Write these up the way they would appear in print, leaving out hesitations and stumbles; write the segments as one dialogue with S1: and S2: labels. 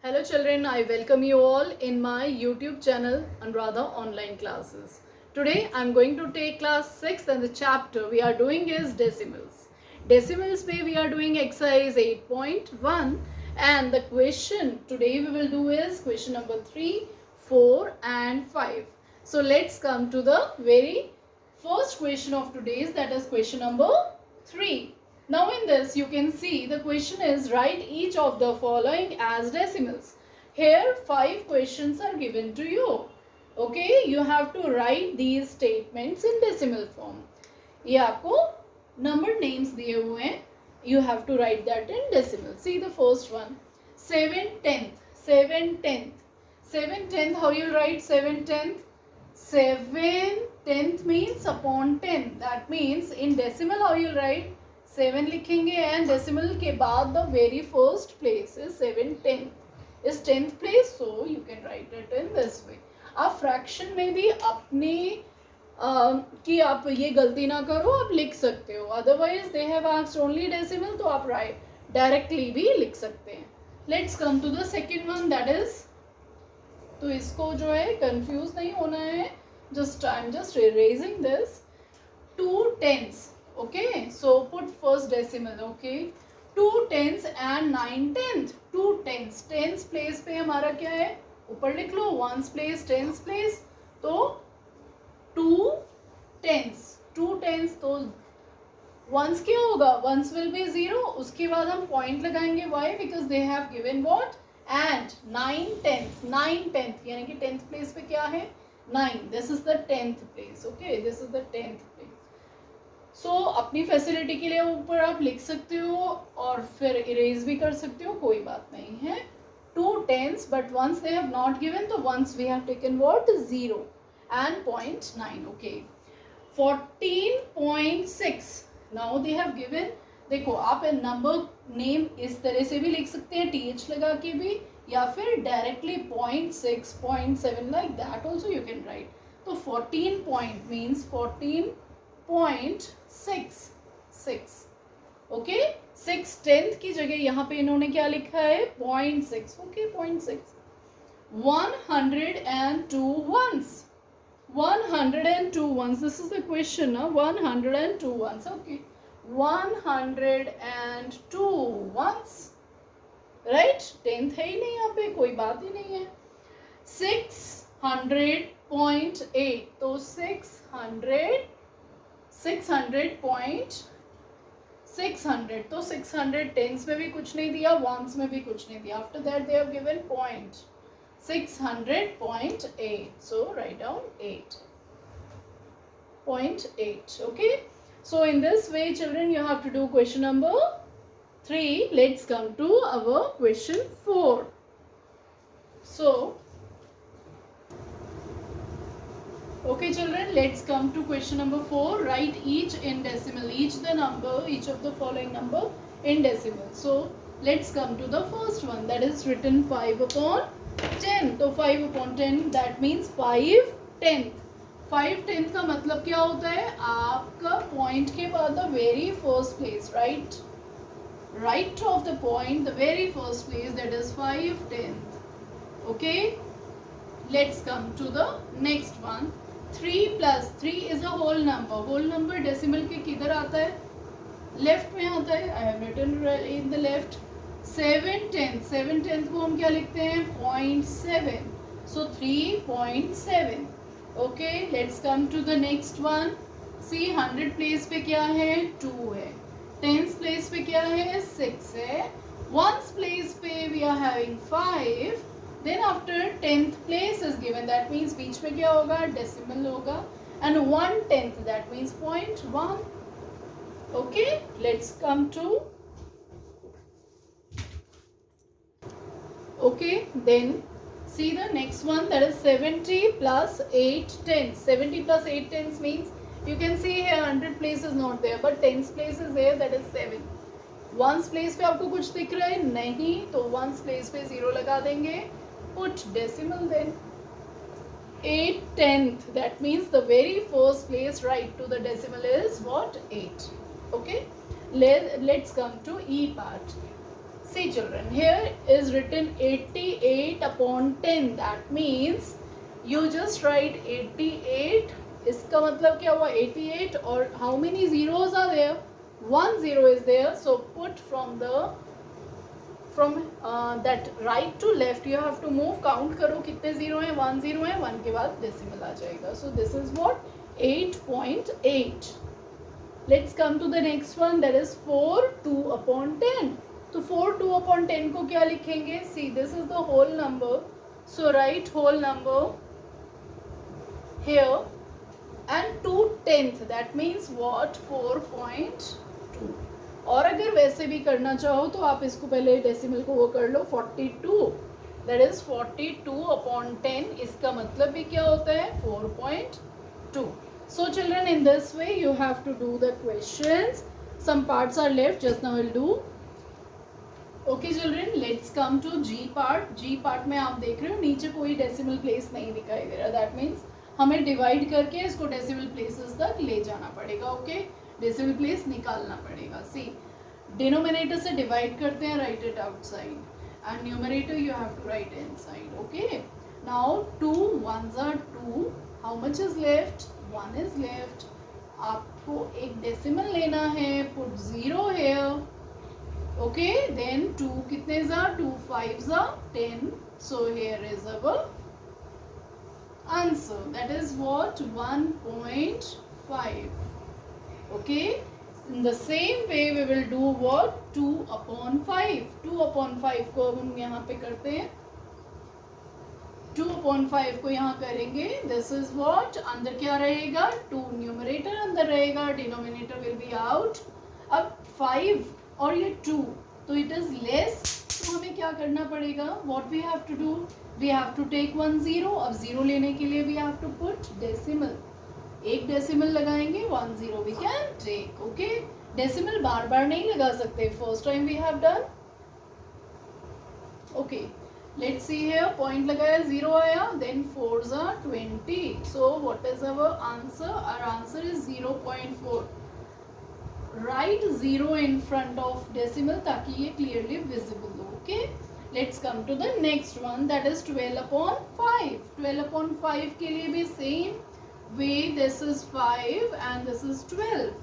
S1: Hello children, I welcome you all in my YouTube channel Anuradha Online Classes. Today I am going to take class 6 and the chapter we are doing is decimals. Decimals पे we are doing exercise 8.1 and the question today we will do is question number 3, 4 and 5. So let's come to the very first question of today's, that is question number 3. Now in this you can see the question is write each of the following as decimals. Here 5 questions are given to you. Okay, you have to write these statements in decimal form. ये आपको number names दिए हुए हैं. You have to write that in decimal. See the first one. 7/10. 7/10. 7/10. How you write 7/10? 7/10 means upon 10. That means in decimal how you write 7 लिखेंगे and decimal के बाद the very first place is 7/10 is 10th place, so you can write it in this way. आप fraction में भी अपने कि आप ये गलती ना करो आप लिख सकते हो, otherwise they have asked only decimal तो आप राइट डायरेक्टली भी लिख सकते हैं. Let's come to the second one, that is, तो इसको जो है कंफ्यूज नहीं होना है, just I am just erasing this. 2/10. Okay, so put first decimal. Okay, 2/10 and 9/10. 2/10. Tens place पे हमारा क्या है, ऊपर लिख लो. Ones place, tens place, तो 2/10. 2/10 तो ones क्या होगा, ones will be 0. उसके बाद हम point लगाएंगे. Why? Because they have given what? And 9/10. 9/10 यानी कि 10th place पे क्या है, 9. This is the 10th place. Okay, this is the 10th place. सो अपनी फैसिलिटी के लिए ऊपर आप लिख सकते हो और फिर इरेज भी कर सकते हो, कोई बात नहीं है. 2/10 but once they have not given तो once we have taken what, 0 and 0.9. Okay, 14.6. Now they have given, देखो आप नंबर नेम इस तरह से भी लिख सकते हैं, टीएच लगा के भी, या फिर directly 0.6, 0.7 like that also you can write. तो 14 पॉइंट मीन्स 14.66. ओके, 6/10 की जगह यहाँ पे इन्होंने क्या लिखा है, 0.6. Okay, 0.6. 102 ones. 102 ones. This is the question now. 102 ones. Okay, 102 ones. Right, 10th है ही नहीं यहाँ पे, कोई बात ही नहीं है. 600.8. तो 600 तो 600 टेंस में भी कुछ नहीं दिया, वंस में भी कुछ नहीं दिया. After that they have given point. 600.8. So write down 8.8. Okay, so in this way children you have to do question number 3. Let's come to our question 4. So okay children, let's come to question number 4. Write each in decimal, each the number, each of the following number in decimal. So let's come to the first one, that is written 5/10. तो 5/10 that means 5/10. 5/10 का मतलब क्या होता है, आपका point के बाद the very first place, right of the point, the very first place, that is 5/10. okay, let's come to the next one. 3 plus 3 is a whole number. Whole number decimal के किधर आता है, लेफ्ट में आता है. I have written in the left. 7/10. 7/10 को हम क्या लिखते हैं, 0.7. So 3.7. Okay, let's come to the next one. See, 100 place पे क्या है, 2 है. 10th place पे क्या है, 6 है. 1s place पे we are having 5. Then after 10th place is given, that means बीच में क्या होगा, decimal होगा, and 1/10 that means 0.1. okay, let's come to, okay, then see the next one, that is 70 plus 8/10. 70 plus 8/10 means you can see here 100 place is not there but 10th place is there, that is 7. ones place पे आपको कुछ दिख रहा है नहीं, तो ones place पे 0 लगा देंगे. Put decimal then. 8/10, that means the very first place right to the decimal is what, 8. okay, let's come to E part. See children, here is written 88 upon 10. That means you just write 88. इसका मतलब क्या हुआ 88 और how many zeros are there? 1 zero is there. So put from that right to left you have to move. Count करो कितने zero हैं 1 zero है 1 के बाद decimal आ जाएगा. So this is what 8.8. Let's come to the next one, that is 4 2 upon 10. तो 4 2 upon 10 को क्या लिखेंगे? See, this is the whole number. So write whole number here and 2/10. That means what? 4.2. और अगर वैसे भी करना चाहो तो आप इसको पहले डेसिमल को वो कर लो 42. That is 42 upon 10. इसका मतलब भी क्या होता है? 4.2. So children, in this way you have to do the questions. Some parts are left, just now we'll do. Okay children, let's come to G part. G part में आप देख रहे हो नीचे कोई डेसिमल प्लेस नहीं दिखाई दे रहा. That means हमें डिवाइड करके इसको डेसिमल प्लेसेस तक ले जाना पड़ेगा. ओके, डेसिमल प्लेस निकालना पड़ेगा. सी, डिनोमिनेटर से डिवाइड करते हैं, write it outside, and numerator you have to write inside. Okay, now 2 1s are 2. How much is left? 1 is left. आपको एक डेसिमल लेना है, पुट 0 here. Okay, then 2 कितने are? 2 5s are 10. So here is our answer. That is what? 1.5. Okay, in the same way we will do what? 2 upon 5. 2 upon 5 को हम यहाँ पे करते हैं. 2 upon 5 को यहाँ करेंगे. This is what? अंदर क्या रहेगा? 2 न्यूमरेटर अंदर रहेगा, डिनोमिनेटर विल बी आउट. अब 5 और ये 2 तो इट इज लेस, तो हमें क्या करना पड़ेगा? What we have to do? We have to take 1 0. अब 0 लेने के लिए we have to put decimal. एक डेसिमल लगाएंगे, 1 0 we can take. Okay, decimal बार बार नहीं लगा सकते. First time we have done. Okay, let's see here. Point लगाया, 0 आया, then 4s are 20. So what is our answer? Our answer is 0.4. Write 0 in front of decimal ताकि ये clearly visible हो. Okay, let's come to the next one, that is 12 upon 5. 12 upon 5 के लिए भी same way. This is 5 and this is 12.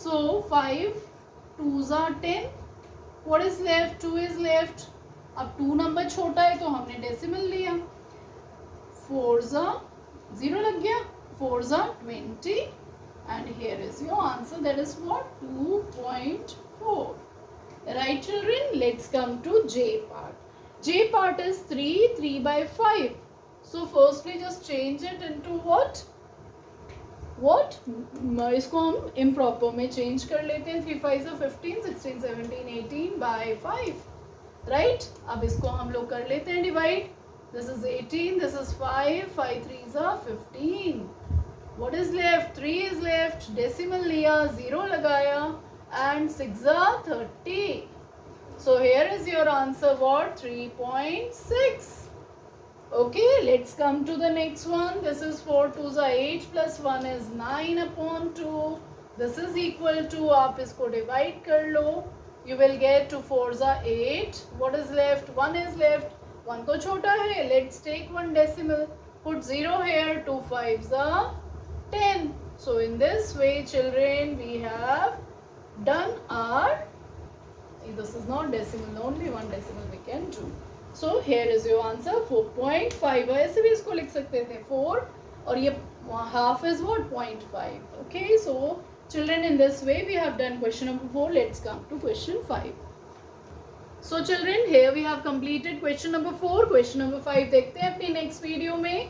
S1: So 5 2s are 10. What is left? 2 is left. अब 2 number छोटा है तो हमने डेसिमल लिया. 4s are 0 लग गया, 4s are 20. And here is your answer. That is what? 2.4. Right children, let's come to J part. J part is 3 by 5. So firstly just change it into what? इसको हम improper में change कर लेते हैं. 3 5s are 15, 16 17 18 by 5. Right? अब इसको हम लोग कर लेते हैं divide. This is 18, this is 5, 5 3s are 15. What is left? 3 is left. Decimal लिया, 0 लगाया, and 6s are 30. So here is your answer. What? 3.6. Okay, let's come to the next one. This is 4 2s are 8 plus 1 is 9 upon 2. This is equal to, आप इसको divide कर लो. You will get 2 4s are 8. What is left? 1 is left. 1 तो छोटा है. Let's take one decimal. Put 0 here. 2 5s are 10. So in this way children we have done our, this is not decimal, only one decimal we can do. So here is your answer 4.5. ऐसे भी इसको लिख सकते थे 4 और ये half is what? 0.5. Okay, so children in this way we have done question number 4. Let's come to question 5. So children, here we have completed question number 4. Question number 5 देखते हैं अपनी next video में.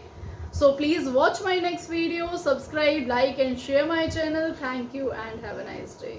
S1: So please watch my next video, subscribe, like and share my channel. Thank you and have a nice day.